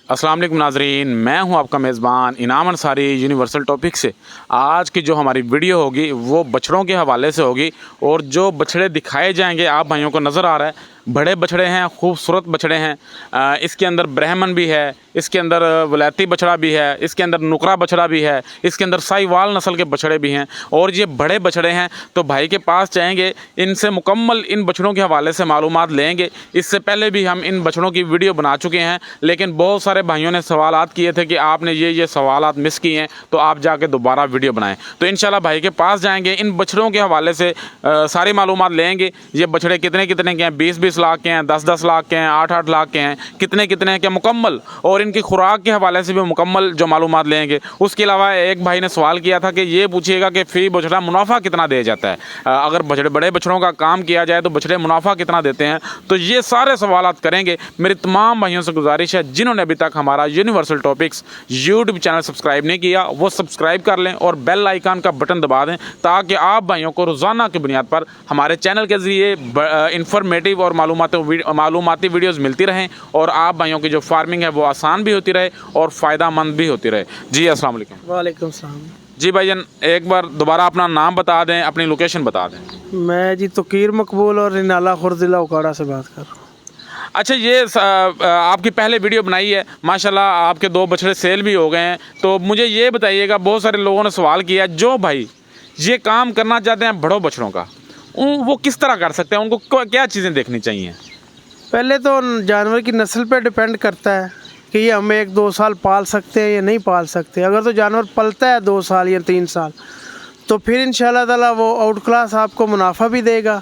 अस्सलाम वालेकुम नाज़रीन, मैं हूं आपका मेज़बान इनाम अंसारी यूनिवर्सल टॉपिक से। आज की जो हमारी वीडियो होगी वो बछड़ों के हवाले से होगी और जो बछड़े दिखाए जाएंगे आप भाइयों को नज़र आ रहा है बड़े बछड़े हैं, खूबसूरत बछड़े हैं। इसके अंदर ब्राह्मण भी है, इसके अंदर वलैती बछड़ा भी है, इसके अंदर नुकरा बछड़ा भी है, इसके अंदर साहिवाल नस्ल के बछड़े भी हैं और ये बड़े बछड़े हैं। तो भाई के पास जाएंगे, इनसे मुकम्मल इन बछड़ों के हवाले से मालूमात लेंगे। इससे पहले भी हम इन बछड़ों की वीडियो बना चुके हैं, लेकिन बहुत सारे भाइयों ने सवालात किए थे कि आपने ये सवालात मिस किए हैं, तो आप जाके दोबारा वीडियो बनाएं। तो इंशाल्लाह भाई के पास जाएंगे, इन बछड़ों के हवाले से सारी मालूमात लेंगे। ये बछड़े कितने कितने के हैं, 20-20 लाख के हैं, 10-10 लाख के हैं, 8-8 लाख के हैं, कितने कितने के मुकम्मल, और इनकी खुराक के हवाले से भी मुकम्मल जो मालूमात लेंगे। उसके अलावा एक भाई ने सवाल किया था कि ये पूछिएगा कि फ़ी बछड़ा मुनाफा कितना दिया जाता है, अगर बड़े बछड़ों का काम किया जाए तो बछड़े मुनाफा कितना देते हैं। तो ये सारे सवालात करेंगे। मेरी तमाम भाइयों से गुजारिश है जिन्होंने अभी तक हमारा universal topics YouTube channel subscribe नहीं किया वो सब्सक्राइब कर लें और बेल आइकन का बटन दबा दें, ताकि आप भाइयों को रोज़ाना की बुनियाद पर हमारे चैनल के ज़रिए इंफॉर्मेटिव और मालूमाती वीडियोज़ मिलती रहें और आप भाइयों की जो फार्मिंग है वो आसान भी होती रहे और फ़ायदेमंद भी होती रहे। जी अस्सलाम वालेकुम। वालेकुम सलाम। जी भाईजान, एक बार दोबारा अपना नाम बता दें, अपनी लोकेशन बता दें। मैं जी तोकीर मकबूल और रिनाला खुर्द ज़िला उकाड़ा से बात कर रहा हूँ। अच्छा, ये आपकी पहले वीडियो बनाई है, माशाल्लाह आपके 2 बछड़े सेल भी हो गए हैं। तो मुझे ये बताइएगा, बहुत सारे लोगों ने सवाल किया, जो भाई ये काम करना चाहते हैं बड़ों बछड़ों का, वो किस तरह कर सकते हैं, उनको क्या चीज़ें देखनी चाहिए? पहले तो जानवर की नस्ल पे डिपेंड करता है कि ये हम 1-2 साल पाल सकते हैं या नहीं पाल सकते। अगर तो जानवर पलता है 2 साल या 3 साल तो फिर इंशाल्लाह ताला वो आउट क्लास आपको मुनाफा भी देगा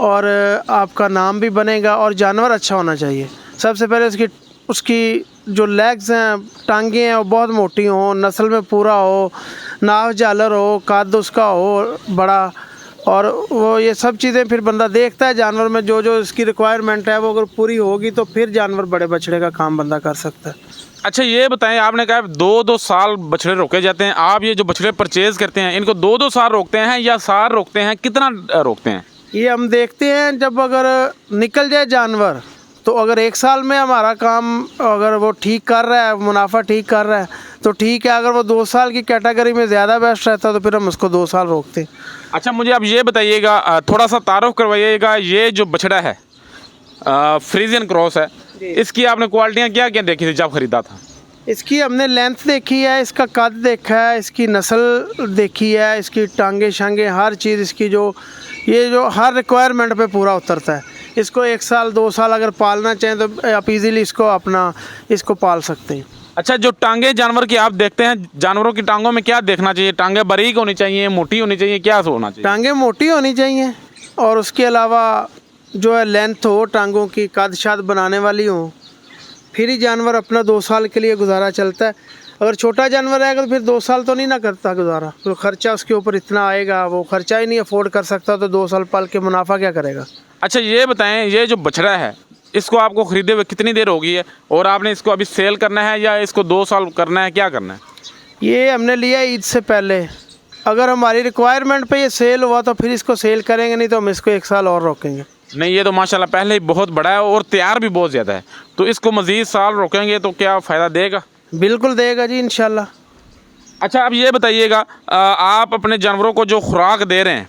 और आपका नाम भी बनेगा और जानवर अच्छा होना चाहिए। सबसे पहले उसकी जो लेग्स हैं, टांगें हैं, वो बहुत मोटी हों, नस्ल में पूरा हो, नाव झालर हो, कद उसका हो बड़ा, और वो ये सब चीज़ें फिर बंदा देखता है जानवर में जो इसकी रिक्वायरमेंट है वो अगर पूरी होगी तो फिर जानवर बड़े बछड़े का काम बंदा कर सकता है। अच्छा, ये बताएं, आपने कहा 2-2 साल बछड़े रोके जाते हैं, आप ये जो बछड़े परचेज़ करते हैं इनको 2-2 साल रोकते हैं या साल रोकते हैं, कितना रोकते हैं? ये हम देखते हैं, जब अगर निकल जाए जानवर तो अगर 1 साल में हमारा काम अगर वो ठीक कर रहा है, मुनाफा ठीक कर रहा है तो ठीक है। अगर वो 2 साल की कैटेगरी में ज़्यादा बेस्ट रहता है तो फिर हम उसको 2 साल रोकते हैं। अच्छा, मुझे अब ये बताइएगा, थोड़ा सा तारुफ करवाइएगा, ये जो बछड़ा है फ्रीजियन क्रॉस है, इसकी आपने क्वालिटियाँ क्या क्या देखी थी जब ख़रीदा था? इसकी हमने लेंथ देखी है, इसका कद देखा है, इसकी नस्ल देखी है, इसकी टांगे शांगे हर चीज़, इसकी जो हर रिक्वायरमेंट पे पूरा उतरता है। इसको 1 साल 2 साल अगर पालना चाहें तो आप इजीली इसको पाल सकते हैं। अच्छा, जो टांगे जानवर की आप देखते हैं, जानवरों की टांगों में क्या देखना चाहिए? टांगे बारीक होनी चाहिए, मोटी होनी चाहिए, क्या होना चाहिए? टांगे मोटी होनी चाहिए और उसके अलावा जो है लेंथ हो टांगों की, कद शाद बनाने वाली हो, फिर ही जानवर अपना 2 साल के लिए गुजारा चलता है। अगर छोटा जानवर रहेगा तो फिर 2 साल तो नहीं ना करता गुजारा, तो खर्चा उसके ऊपर इतना आएगा, वो खर्चा ही नहीं अफोर्ड कर सकता तो 2 साल पाल के मुनाफा क्या करेगा। अच्छा, ये बताएं, ये जो बछड़ा है इसको आपको ख़रीदे हुए कितनी देर हो गई है और आपने इसको अभी सेल करना है या इसको 2 साल करना है, क्या करना है? ये हमने लिया ईद से पहले। अगर हमारी रिक्वायरमेंट पे ये सेल हुआ तो फिर इसको सेल करेंगे, नहीं तो हम इसको 1 साल और रोकेंगे। नहीं, ये तो माशाल्लाह पहले ही बहुत बड़ा है और तैयार भी बहुत ज़्यादा है, तो इसको मज़ीद साल रोकेंगे तो क्या फ़ायदा देगा? बिल्कुल देगा जी, इंशाल्लाह। अच्छा, अब ये बताइएगा, आप अपने जानवरों को जो खुराक दे रहे हैं,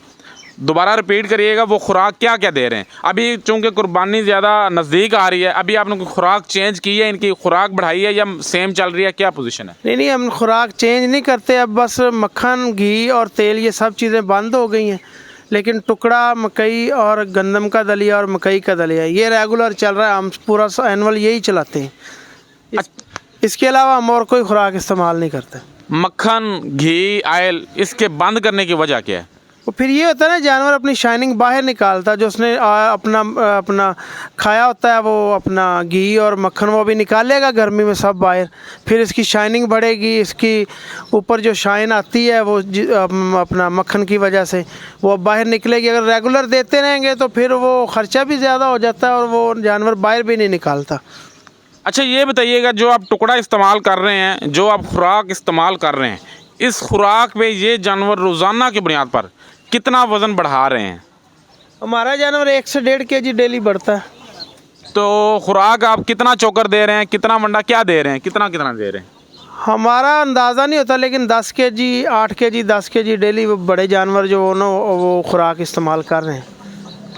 दोबारा रिपीट करिएगा, वो खुराक क्या क्या दे रहे हैं? अभी चूँकि कुर्बानी ज़्यादा नज़दीक आ रही है, अभी आपने कोई खुराक चेंज की है, इनकी खुराक बढ़ाई है या सेम चल रही है, क्या पोजीशन है? नहीं, हम खुराक चेंज नहीं करते, अब बस मक्खन, घी और तेल ये सब चीज़ें बंद हो गई हैं, लेकिन टुकड़ा, मकई और गंदम का दलिया और मकई का दलिया ये रेगुलर चल रहा है। हम पूरा एनुअल यही चलाते हैं। इसके अलावा हम और कोई खुराक इस्तेमाल नहीं करते। मक्खन, घी, आयल, इसके बंद करने की वजह क्या है? तो फिर ये होता है ना, जानवर अपनी शाइनिंग बाहर निकालता है, जो उसने अपना खाया होता है, वो अपना घी और मक्खन वो भी निकालेगा गर्मी में सब बाहर, फिर इसकी शाइनिंग बढ़ेगी, इसकी ऊपर जो शाइन आती है वो अपना मक्खन की वजह से वो बाहर निकलेगी। अगर रेगुलर देते रहेंगे तो फिर वो ख़र्चा भी ज़्यादा हो जाता है और वो जानवर बाहर भी नहीं निकालता। अच्छा, ये बताइएगा, जो आप टुकड़ा इस्तेमाल कर रहे हैं, जो आप खुराक इस्तेमाल कर रहे हैं, इस खुराक पे ये जानवर रोज़ाना की बुनियाद पर कितना वज़न बढ़ा रहे हैं? हमारा जानवर 1 से 1.5 kg डेली बढ़ता है। तो खुराक आप कितना चोकर दे रहे हैं, कितना वंडा क्या दे रहे हैं, कितना कितना दे रहे हैं? हमारा अंदाज़ा नहीं होता, लेकिन 10 केजी 8 केजी 10 केजी डेली बड़े जानवर जो हो ना वो खुराक इस्तेमाल कर रहे हैं।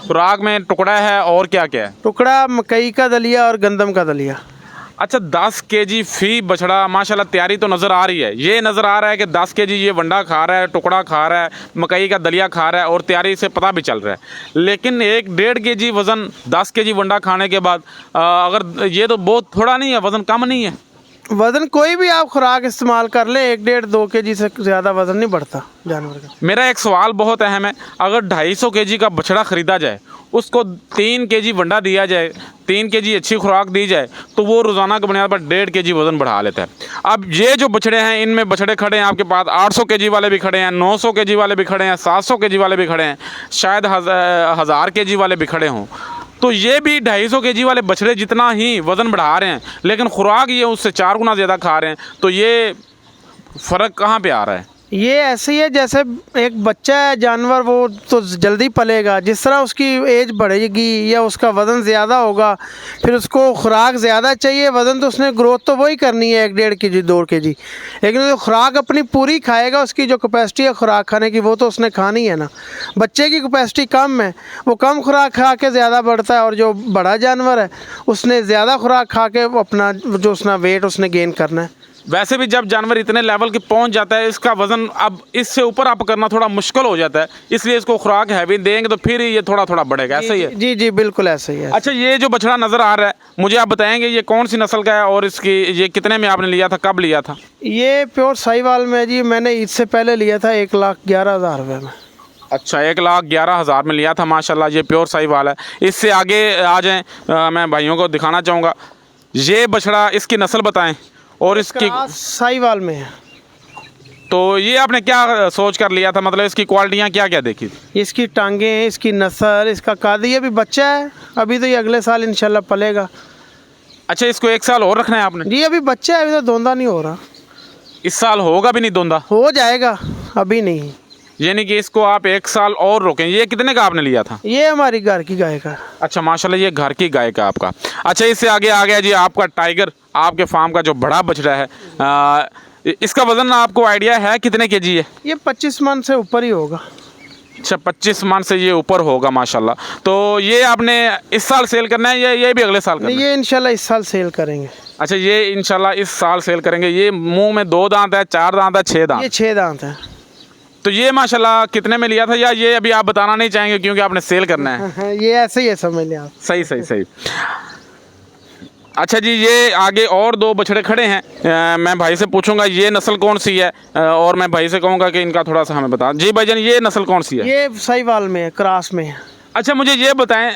खुराक में टुकड़ा है और क्या क्या है? टुकड़ा, मकई का दलिया और गंदम का दलिया। अच्छा, 10 केजी फी बछड़ा, माशाल्लाह तैयारी तो नज़र आ रही है। ये नज़र आ रहा है कि 10 केजी ये वंडा खा रहा है, टुकड़ा खा रहा है, मकई का दलिया खा रहा है और तैयारी से पता भी चल रहा है। लेकिन 1-1.5 केजी वज़न 10 केजी वंडा खाने के बाद अगर ये तो बहुत थोड़ा नहीं है, वज़न कम नहीं है। वज़न कोई भी आप खुराक इस्तेमाल कर ले 1-1.5-2 केजी से ज़्यादा वज़न नहीं बढ़ता जानवर का। मेरा एक सवाल बहुत अहम है, अगर 250 केजी का बछड़ा ख़रीदा जाए, उसको 3 केजी वंडा दिया जाए, 3 केजी अच्छी खुराक दी जाए, तो वो रोज़ाना की बुनियाद पर 1.5 केजी वज़न बढ़ा लेता है। अब ये जो बछड़े हैं, इनमें बछड़े खड़े हैं आपके पास 800 केजी वाले भी खड़े हैं, 900 केजी वाले भी खड़े हैं, 700 केजी वाले भी खड़े हैं, शायद 1000 केजी वाले भी खड़े हों। तो ये भी 250 केजी वाले बछड़े जितना ही वज़न बढ़ा रहे हैं, लेकिन खुराक ये उससे 4 गुना ज़्यादा खा रहे हैं। तो ये फ़र्क कहाँ पे आ रहा है? ये ऐसे ही है जैसे एक बच्चा है जानवर, वो तो जल्दी पलेगा। जिस तरह उसकी एज बढ़ेगी या उसका वज़न ज़्यादा होगा, फिर उसको खुराक ज़्यादा चाहिए। वज़न तो उसने ग्रोथ तो वही करनी है 1-1.5 केजी 2 केजी, लेकिन जो खुराक अपनी पूरी खाएगा, उसकी जो कैपेसिटी है खुराक खाने की वो तो उसने खानी है ना। बच्चे की कैपेसिटी कम है, वो कम खुराक खा के ज़्यादा बढ़ता है, और जो बड़ा जानवर है उसने ज़्यादा खुराक खा के अपना जो उसना वेट उसने गेन करना है। वैसे भी जब जानवर इतने लेवल के पहुंच जाता है, इसका वज़न अब इससे ऊपर अप करना थोड़ा मुश्किल हो जाता है, इसलिए इसको खुराक हैवी देंगे तो फिर ये थोड़ा थोड़ा बढ़ेगा। ऐसा ही है? जी जी बिल्कुल ऐसा ही है। अच्छा, ये जो बछड़ा नज़र आ रहा है, मुझे आप बताएंगे ये कौन सी नस्ल का है और इसकी ये कितने में आपने लिया था, कब लिया था? ये प्योर साहिवाल में जी, मैंने इससे पहले लिया था 1,11,000 रुपये में। अच्छा, 1,11,000 में लिया था। माशाल्लाह, ये प्योर साहिवाल है। इससे आगे आ जाएँ, मैं भाइयों को दिखाना चाहूँगा। ये बछड़ा, इसकी नस्ल बताएँ और इसकी साहिवाल में है। तो ये आपने क्या सोच कर लिया था, मतलब इसकी क्वालिटियाँ क्या क्या देखी थी? इसकी टांगें, इसकी नस्ल, इसका कद, ये भी बच्चा है अभी, तो ये अगले साल इंशाल्लाह पलेगा। अच्छा, इसको 1 साल और रखना है आपने? जी अभी बच्चा है, अभी तो दोंदा नहीं हो रहा। इस साल होगा भी नहीं दोंदा? हो जाएगा, अभी नहीं। यानी कि इसको आप 1 साल और रोकें। ये कितने का आपने लिया था? ये हमारी घर की गाय का। अच्छा, माशाल्लाह, ये घर की गाय का आपका। अच्छा, इससे आगे आ गया जी आपका टाइगर, आपके फार्म का जो बड़ा बछड़ा है। इसका वज़न आपको आइडिया है कितने केजी है? ये 25 मन से ऊपर ही होगा। अच्छा, 25 मन से ये ऊपर होगा माशाल्लाह। तो ये आपने इस साल सेल करना है या ये भी अगले साल करना है? ये इंशाल्लाह इस साल सेल करेंगे। अच्छा, ये इंशाल्लाह इस साल सेल करेंगे। ये मुंह में 2 दांत है, 4 दांत है, 6 दांत? ये 6 दांत है। तो ये माशाल्लाह कितने में लिया था, या ये अभी आप बताना नहीं चाहेंगे क्योंकि आपने सेल करना है? ये ऐसे ही है, समझ लें आप। सही सही सही। अच्छा जी, ये आगे और 2 बछड़े खड़े हैं। मैं भाई से पूछूंगा ये नस्ल कौन सी है, और मैं भाई से कहूँगा कि इनका थोड़ा सा हमें बता। जी भाईजान, ये नस्ल कौन सी है? ये साहिवाल में है, क्रॉस में है। अच्छा, मुझे ये बताएं,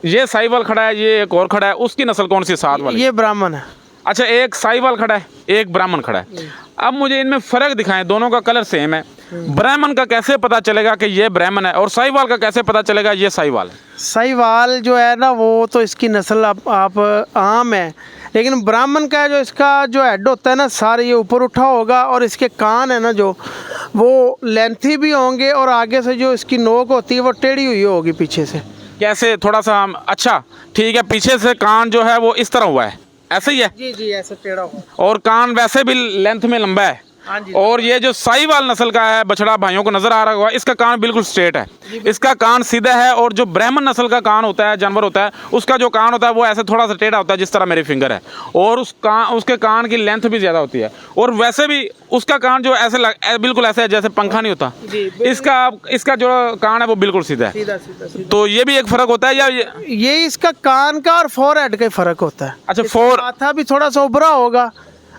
ये साहिवाल खड़ा है, ये एक और खड़ा है, उसकी नस्ल कौन सी है साथ वाली? ये ब्राह्मण है। अच्छा, एक साहिवाल खड़ा है, एक ब्राह्मण खड़ा है। अब मुझे इनमें फ़र्क दिखाएं, दोनों का कलर सेम है। ब्राह्मण का कैसे पता चलेगा कि ये ब्राह्मण है, और साहिवाल का कैसे पता चलेगा ये साहिवाल है? साहिवाल जो है ना, वो तो इसकी नस्ल आप आम है, लेकिन ब्राह्मण का जो इसका जो हेड होता है ना, सारे ये ऊपर उठा होगा, और इसके कान है ना जो, वो लेंथी भी होंगे, और आगे से जो इसकी नोक होती है वो टेढ़ी हुई होगी पीछे से। कैसे, थोड़ा सा? अच्छा ठीक है, पीछे से कान जो है वो इस तरह हुआ है, ऐसे ही है? जी जी ऐसे टेढ़ा हुआ, और कान वैसे भी लेंथ में लंबा है। हाँ जी। और ये जो साहिवाल नस्ल का है बछड़ा, भाइयों को नजर आ रहा होगा, इसका कान बिल्कुल स्ट्रेट है, इसका कान सीधा है। और जो ब्राह्मण नस्ल का कान होता है, जानवर होता है, उसका जो कान होता है वो ऐसे थोड़ा सा टेढ़ा होता है, जिस तरह मेरी फिंगर है। और उसके कान की लेंथ भी ज़्यादा होती है, और वैसे भी उसका कान जो ऐसे बिल्कुल ऐसे है जैसे पंखा नहीं होता। इसका जो कान है वो बिल्कुल सीधा है। सीधा सीधा सीधा। तो ये भी एक फ़र्क होता है, या ये इसका कान का और फोरहेड का फ़र्क होता है। अच्छा, माथा भी थोड़ा सा उभरा होगा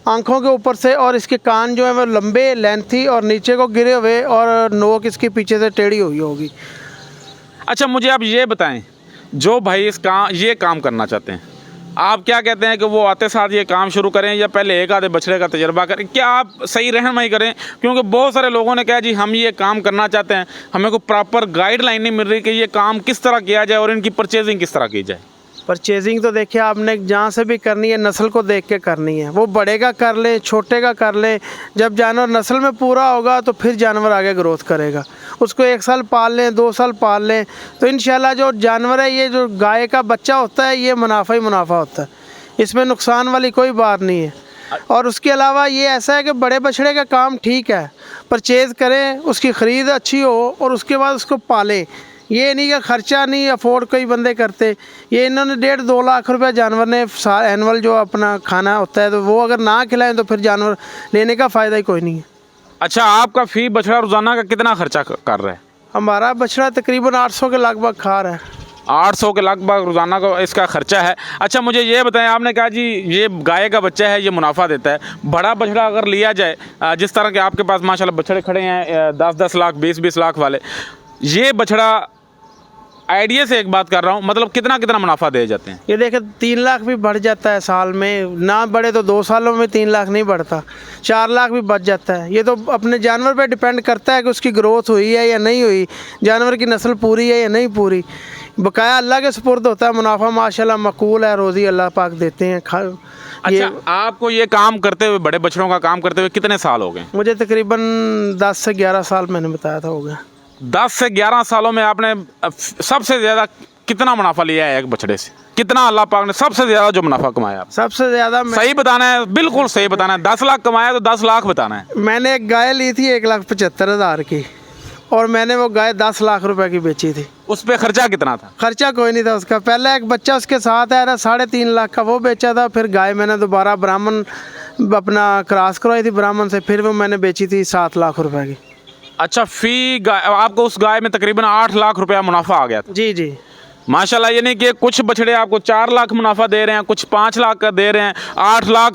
आंखों के ऊपर से, और इसके कान जो है वो लंबे, लेंथी और नीचे को गिरे हुए, और नोक इसकी पीछे से टेढ़ी हुई होगी। अच्छा, मुझे आप ये बताएं, जो भाई ये काम करना चाहते हैं, आप क्या कहते हैं कि वो आते साथ ये काम शुरू करें, या पहले एक आधे बछड़े का तजर्बा करें? क्या आप सही रहनुमाई करें? क्योंकि बहुत सारे लोगों ने कहा जी हम ये काम करना चाहते हैं, हमें को प्रॉपर गाइडलाइन नहीं मिल रही कि ये काम किस तरह किया जाए और इनकी परचेजिंग किस तरह की जाए। परचेजिंग तो देखिए आपने जहाँ से भी करनी है नस्ल को देख के करनी है। वो बड़े का कर ले, छोटे का कर ले, जब जानवर नस्ल में पूरा होगा तो फिर जानवर आगे ग्रोथ करेगा। उसको 1 साल पाल लें, 2 साल पाल लें तो इंशाल्लाह जो जानवर है, ये जो गाय का बच्चा होता है, ये मुनाफा ही मुनाफा होता है, इसमें नुकसान वाली कोई बात नहीं है। और उसके अलावा ये ऐसा है कि बड़े बछड़े का काम ठीक है, परचेज़ करें, उसकी ख़रीद अच्छी हो और उसके बाद उसको पालें। ये नहीं कि ख़र्चा नहीं अफोर्ड कई बंदे करते। ये इन्होंने 1.5-2 लाख रुपए जानवर ने एनुअल जो अपना खाना होता है, तो वो अगर ना खिलाएं तो फिर जानवर लेने का फ़ायदा ही कोई नहीं है। अच्छा, आपका फ़ी बछड़ा रोज़ाना का कितना खर्चा कर रहा है? हमारा बछड़ा तकरीबन 800 के लगभग खा रहा है। 800 के लगभग रोज़ाना का इसका खर्चा है। अच्छा, मुझे ये बताएं, आपने कहा जी ये गाय का बच्चा है, ये मुनाफा देता है। बड़ा बछड़ा अगर लिया जाए, जिस तरह के आपके पास माशाल्लाह बछड़े खड़े हैं 10-10 लाख 20-20 लाख वाले, ये बछड़ा आइडिया से एक बात कर रहा हूँ, मतलब कितना कितना मुनाफा दे जाते हैं? ये देखे 3 लाख भी बढ़ जाता है साल में, ना बढ़े तो 2 सालों में 3 लाख नहीं बढ़ता, 4 लाख भी बच जाता है। ये तो अपने जानवर पे डिपेंड करता है कि उसकी ग्रोथ हुई है या नहीं हुई, जानवर की नस्ल पूरी है या नहीं पूरी। बकाया अल्लाह के सुपुर्द होता है। मुनाफा माशाल्लाह मकबूल है, रोज़ी अल्लाह पाक देते हैं। अच्छा, आपको ये काम करते हुए, बड़े बछड़ों का काम करते हुए कितने साल हो गए? मुझे तकरीबन 10 से 11 साल मैंने बताया था हो गया। 10 से 11 सालों में आपने सबसे ज़्यादा कितना मुनाफा लिया है एक बछड़े से? कितना अल्लाह पाक ने सबसे ज़्यादा जो मुनाफा कमाया आप? सबसे ज़्यादा सही बताना है, बिल्कुल सही बताना है। 10 लाख कमाया तो 10 लाख बताना है। मैंने एक गाय ली थी 1,75,000 की, और मैंने वो गाय 10 लाख रुपए की बेची थी। उस पर खर्चा कितना था? खर्चा कोई नहीं था उसका। पहले एक बच्चा उसके साथ आया था 3.5 लाख का, वो बेचा था। फिर गाय मैंने दोबारा ब्राह्मण अपना क्रॉस करवाई थी ब्राह्मण से, फिर वो मैंने बेची थी 7 लाख रुपए की। अच्छा, फी गाय आपको उस गाय में तकरीबन 8 लाख रुपया मुनाफा आ गया था। जी जी माशाल्लाह। ये नहीं कि कुछ बछड़े आपको 4 लाख मुनाफा दे रहे हैं, कुछ 5 लाख का दे रहे हैं, 8 लाख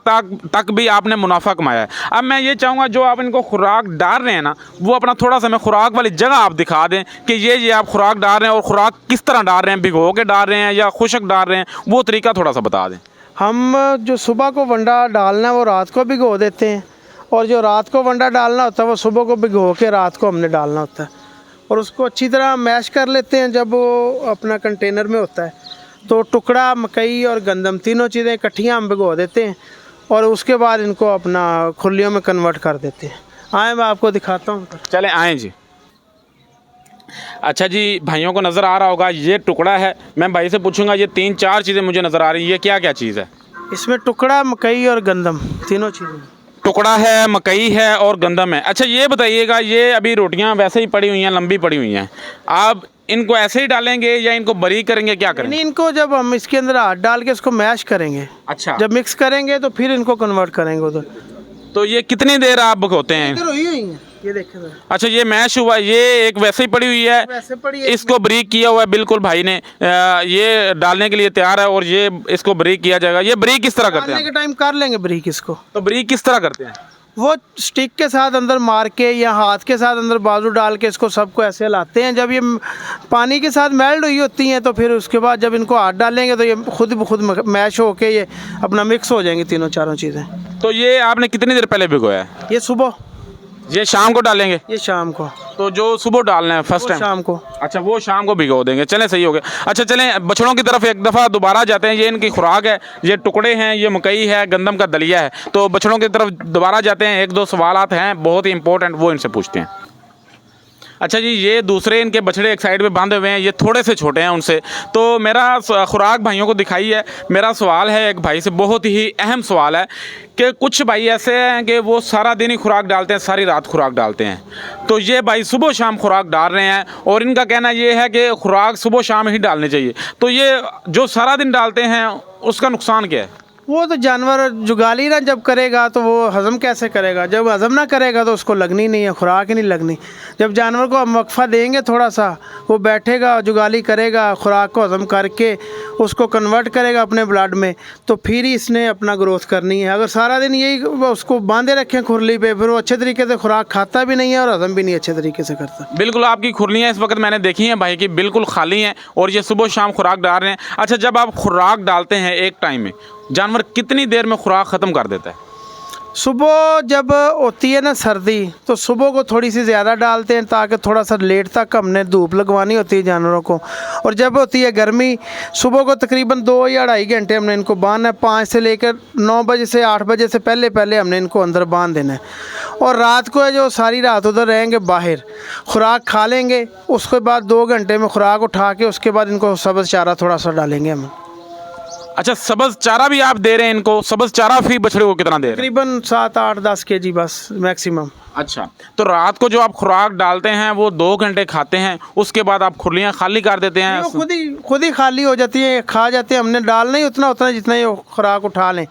तक भी आपने मुनाफा कमाया है। अब मैं ये चाहूँगा जो आप इनको खुराक डाल रहे हैं ना, वो अपना थोड़ा सा मैं खुराक वाली जगह आप दिखा दें कि ये आप खुराक डाल रहे हैं और खुराक किस तरह डाल रहे हैं, भिगो के डाल रहे हैं या खुशक डाल रहे हैं, वो तरीका थोड़ा सा बता दें। हम जो सुबह को वंडा डालना है वो रात को भिगो देते हैं, और जो रात को वंडा डालना होता है वो सुबह को भिगो के रात को हमने डालना होता है, और उसको अच्छी तरह मैश कर लेते हैं। जब वो अपना कंटेनर में होता है तो टुकड़ा, मकई और गंदम तीनों चीज़ें इकट्ठियाँ हम भिगो देते हैं, और उसके बाद इनको अपना खुलियों में कन्वर्ट कर देते हैं। आए मैं आपको दिखाता हूँ। चले आएँ जी। अच्छा जी, भाइयों को नज़र आ रहा होगा ये टुकड़ा है। मैं भाई से पूछूंगा, ये 3-4 चीज़ें मुझे नज़र आ रही है, ये क्या क्या चीज़ है? इसमें टुकड़ा, मकई और गंदम तीनों चीज़ें। टुकड़ा है, मकई है और गंदम है। अच्छा, ये बताइएगा, ये अभी रोटियां वैसे ही पड़ी हुई हैं, लंबी पड़ी हुई हैं, आप इनको ऐसे ही डालेंगे या इनको बारीक करेंगे, क्या करेंगे? नहीं, इनको जब हम इसके अंदर हाथ डाल के इसको मैश करेंगे, अच्छा, जब मिक्स करेंगे तो फिर इनको कन्वर्ट करेंगे उधर। तो ये कितनी देर आप भगोते हैं? ये देखें सर। अच्छा, ये मैश हुआ, ये एक वैसे ही पड़ी हुई है, वैसे पड़ी है, इसको बारीक किया हुआ है बिल्कुल भाई ने, ये डालने के लिए तैयार है और ये इसको बारीक किया जाएगा। ये बारीक किस तरह करते डालने हैं? के टाइम कर लेंगे बारीक इसको। तो बारीक किस तरह करते हैं? वो स्टिक के साथ अंदर मार के या हाथ के साथ अंदर बाजू डाल के इसको सबको ऐसे हिलाते हैं। जब ये पानी के साथ मेल्ट हुई होती हैं तो फिर उसके बाद जब इनको हाथ डालेंगे तो ये खुद ब खुद मैश होके ये अपना मिक्स हो जाएंगी तीनों चारों चीज़ें। तो ये आपने कितनी देर पहले भिगोया है? ये सुबह, ये शाम को डालेंगे? ये शाम को। तो जो सुबह डालना है फर्स्ट टाइम शाम को। अच्छा, वो शाम को भिगो देंगे। चलें, सही हो गया। अच्छा, चलें बछड़ों की तरफ एक दफ़ा दोबारा जाते हैं। ये इनकी खुराक है, ये टुकड़े हैं, ये मकई है, गंदम का दलिया है। तो बछड़ों की तरफ दोबारा जाते हैं। 1-2 सवालात हैं बहुत ही इंपॉर्टेंट, वो इनसे पूछते हैं। अच्छा जी, ये दूसरे इनके बछड़े एक साइड पे बांधे हुए हैं, ये थोड़े से छोटे हैं उनसे। तो मेरा खुराक भाइयों को दिखाई है। मेरा सवाल है एक भाई से, बहुत ही अहम सवाल है कि कुछ भाई ऐसे हैं कि वो सारा दिन ही खुराक डालते हैं, सारी रात खुराक डालते हैं। तो ये भाई सुबह शाम खुराक डाल रहे हैं और इनका कहना ये है कि खुराक सुबह शाम ही डालनी चाहिए। तो ये जो सारा दिन डालते हैं उसका नुकसान क्या है? वो तो जानवर जुगाली ना जब करेगा तो वो हज़म कैसे करेगा? जब हज़म ना करेगा तो उसको लगनी नहीं है, खुराक ही नहीं लगनी। जब जानवर को हम वक्फा देंगे थोड़ा सा, वो बैठेगा, जुगाली करेगा, खुराक को हज़म करके उसको कन्वर्ट करेगा अपने ब्लड में, तो फिर ही इसने अपना ग्रोथ करनी है। अगर सारा दिन यही उसको बांधे रखें खुरली पे, फिर वो अच्छे तरीके से खुराक खाता भी नहीं है और हज़म भी नहीं अच्छे तरीके से करता। बिल्कुल, आपकी खुरलियाँ इस वक्त मैंने देखी हैं भाई की, बिल्कुल खाली हैं और ये सुबह शाम खुराक डाल रहे हैं। अच्छा, जब आप खुराक डालते हैं एक टाइम में, जानवर कितनी देर में खुराक ख़त्म कर देता है? सुबह जब होती है ना सर्दी तो सुबह को थोड़ी सी ज़्यादा डालते हैं ताकि थोड़ा सा लेट तक हमने धूप लगवानी होती है जानवरों को। और जब होती है गर्मी सुबह को तकरीबन 2 या 2.5 घंटे हमने इनको बांधना है। 5 से लेकर 9 बजे से 8 बजे से पहले पहले हमने इनको अंदर बांध देना है। और रात को है जो सारी रात उधर रहेंगे बाहर, खुराक खा लेंगे, उसके बाद 2 घंटे में खुराक उठा के उसके बाद इनको सब्ज़ चारा थोड़ा सा डालेंगे हम। अच्छा, सब्ज़ चारा भी आप दे रहे हैं इनको? सब्ज़ चारा फी बछड़े को कितना दे रहे हैं? तकरीबन 7, 8, 10 kg बस मैक्सिमम। अच्छा, तो रात को जो आप खुराक डालते हैं वो 2 घंटे खाते हैं, उसके बाद आप खुरलियाँ खाली कर देते हैं? वो खुद ही खाली हो जाती है, खा जाते हैं। हमने डालना ही उतना जितना ही खुराक उठा लें।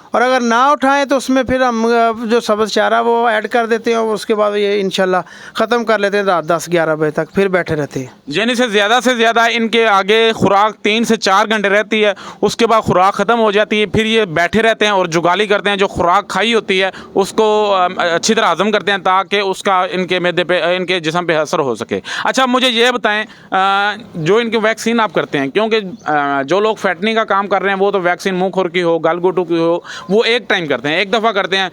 और अगर ना उठाएं तो उसमें फिर हम जो सब्ज़ चारा वो ऐड कर देते हैं और उसके बाद ये इंशाल्लाह ख़त्म कर लेते हैं रात 10-11 बजे तक, फिर बैठे रहते हैं। यानी से ज़्यादा इनके आगे खुराक 3 से 4 घंटे रहती है, उसके बाद खुराक ख़त्म हो जाती है, फिर ये बैठे रहते हैं और जुगाली करते हैं। जो खुराक खाई होती है उसको अच्छी तरह हज़म करते हैं ताकि उसका इनके मैदे पे, इनके जिस्म पे असर हो सके। अच्छा, मुझे ये बताएँ, जो इनकी वैक्सीन आप करते हैं, क्योंकि जो लोग फैटनिंग का काम कर रहे हैं वो तो वैक्सीन मुँह खुर की हो, गलगुटू की हो, वो एक टाइम करते हैं, एक दफ़ा करते हैं,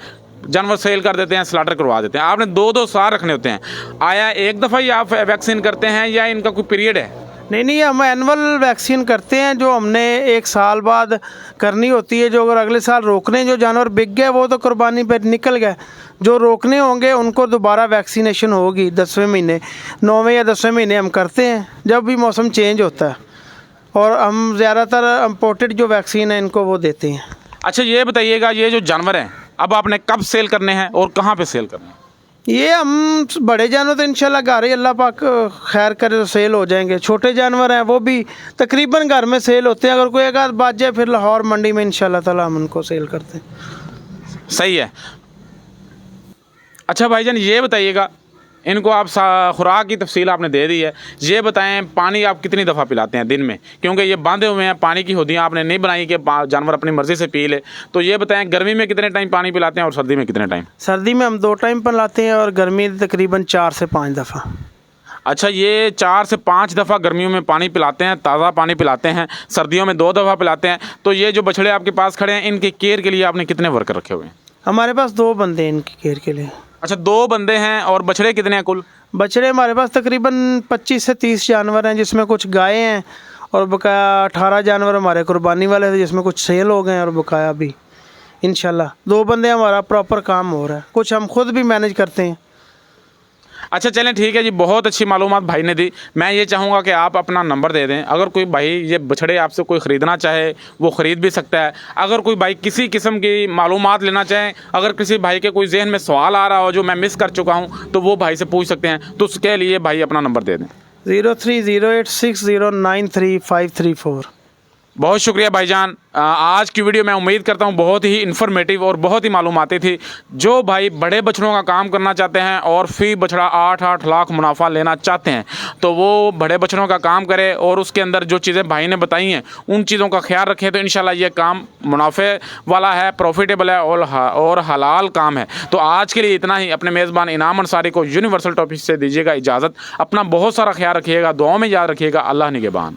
जानवर सेल कर देते हैं, स्लाटर करवा देते हैं। आपने 2-2 साल रखने होते हैं, आया एक दफ़ा ही आप वैक्सीन करते हैं या इनका कोई पीरियड है? नहीं, हम एनुअल वैक्सीन करते हैं जो हमने 1 साल बाद करनी होती है। जो अगर अगले साल रोकने जो जानवर बिक गए वो तो कुर्बानी पर निकल गए, जो रोकने होंगे उनको दोबारा वैक्सीनेशन होगी 10वें महीने, 9वें या 10वें महीने हम करते हैं जब भी मौसम चेंज होता है। और हम ज़्यादातर इम्पोर्टेड जो वैक्सीन है इनको वो देते हैं। अच्छा, ये बताइएगा, ये जो जानवर हैं अब आपने कब सेल करने हैं और कहाँ पे सेल करने हैं? ये हम बड़े जानवर तो इंशाल्लाह घर ही अल्लाह पाक खैर करे तो सेल हो जाएंगे। छोटे जानवर हैं वो भी तकरीबन घर में सेल होते हैं। अगर कोई एक आध बात जाए फिर लाहौर मंडी में इंशाल्लाह ताला हम उनको सेल करते हैं। सही है। अच्छा भाईजान, ये बताइएगा, इनको आप खुराक की तफसील आपने दे दी है, ये बताएं पानी आप कितनी दफ़ा पिलाते हैं दिन में? क्योंकि ये बांधे हुए हैं, पानी की होदियाँ आपने नहीं बनाई कि जानवर अपनी मर्ज़ी से पी ले। तो ये बताएं गर्मी में कितने टाइम पानी पिलाते हैं और सर्दी में कितने टाइम? सर्दी में हम 2 टाइम पिलाते हैं और गर्मी तकरीबन 4 से 5 दफ़ा। अच्छा, ये 4 से 5 दफ़ा गर्मियों में पानी पिलाते हैं, ताज़ा पानी पिलाते हैं, सर्दियों में 2 दफ़ा पिलाते हैं। तो ये जो बछड़े आपके पास खड़े हैं, इनके केयर के लिए आपने कितने वर्कर रखे हुए हैं? हमारे पास 2 बंदे हैं इनकी केयर के लिए। अच्छा, 2 बंदे हैं। और बछड़े कितने हैं कुल? बछड़े हमारे पास तकरीबन 25 से 30 जानवर हैं, जिसमें कुछ गायें हैं और बकाया 18 जानवर हमारे कुर्बानी वाले थे, जिसमें कुछ सेल हो गए हैं और बकाया भी इंशाल्लाह 2 बंदे हमारा प्रॉपर काम हो रहा है। कुछ हम खुद भी मैनेज करते हैं। अच्छा, चलें ठीक है जी, बहुत अच्छी मालूमात भाई ने दी। मैं ये चाहूँगा कि आप अपना नंबर दे दें, अगर कोई भाई ये बछड़े आपसे कोई ख़रीदना चाहे वो ख़रीद भी सकता है। अगर कोई भाई किसी किस्म की मालूमात लेना चाहे, अगर किसी भाई के कोई जहन में सवाल आ रहा हो जो मैं मिस कर चुका हूँ, तो वो भाई से पूछ सकते हैं। तो उसके लिए भाई अपना नंबर दे दें। 030860935334। बहुत शुक्रिया भाईजान। आज की वीडियो मैं उम्मीद करता हूँ बहुत ही इन्फॉर्मेटिव और बहुत ही मालूमाती थी। जो भाई बड़े बछड़ों का काम करना चाहते हैं और फ़ी बछड़ा 8-8 लाख मुनाफा लेना चाहते हैं तो वो बड़े बछड़ों का काम करे और उसके अंदर जो चीज़ें भाई ने बताई हैं उन चीज़ों का ख्याल रखें, तो इंशाल्लाह ये काम मुनाफे वाला है, प्रॉफिटेबल है और हलाल काम है। तो आज के लिए इतना ही। अपने मेज़बान इनाम अंसारी को यूनिवर्सल टॉपिक से दीजिएगा इजाज़त। अपना बहुत सारा ख्याल रखिएगा, दुआओं में याद रखिएगा। अल्लाह निगहबान।